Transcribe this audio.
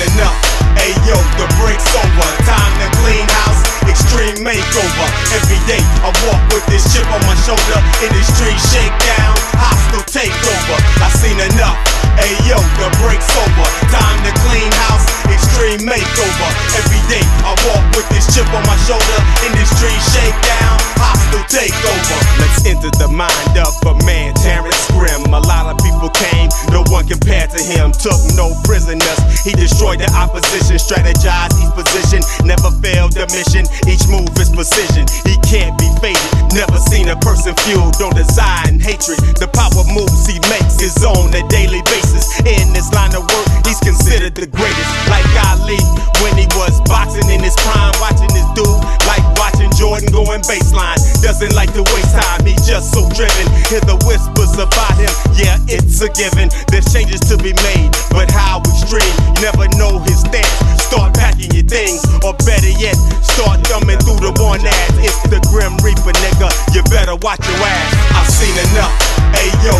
enough. Ayo, the break's over. Time to clean house. Extreme makeover. Every day I walk with this chip on my shoulder. Industry shakedown. Hostile takeover. I've seen enough. Ayo, the break's over. Time to clean house. Extreme makeover. Every day I walk with this chip on my shoulder. Industry shakedown. Hostile takeover. Let's enter the mind of a man, Terrence Grimm. A lot of people came, no one compared to him. Took no prisoners. He destroyed the opposition, strategized each position, never failed the mission. Each move is precision. He can't be faded. Never seen a person fueled on desire and hatred. The power moves he makes is on a daily basis. In this line of work, he's considered the greatest. Like Ali, when he was boxing in his prime, watching this dude, like watching Jordan going baseline. Doesn't like to waste time, he's just so driven. Hear the whispers about him, yeah, it's a given. There's changes to be made, but how extreme? You never know his stance. Start packing your things, or better yet, start thumbing through the one ads. It's the Grim Reaper, nigga, you better watch your ass. I've seen enough. Ayo,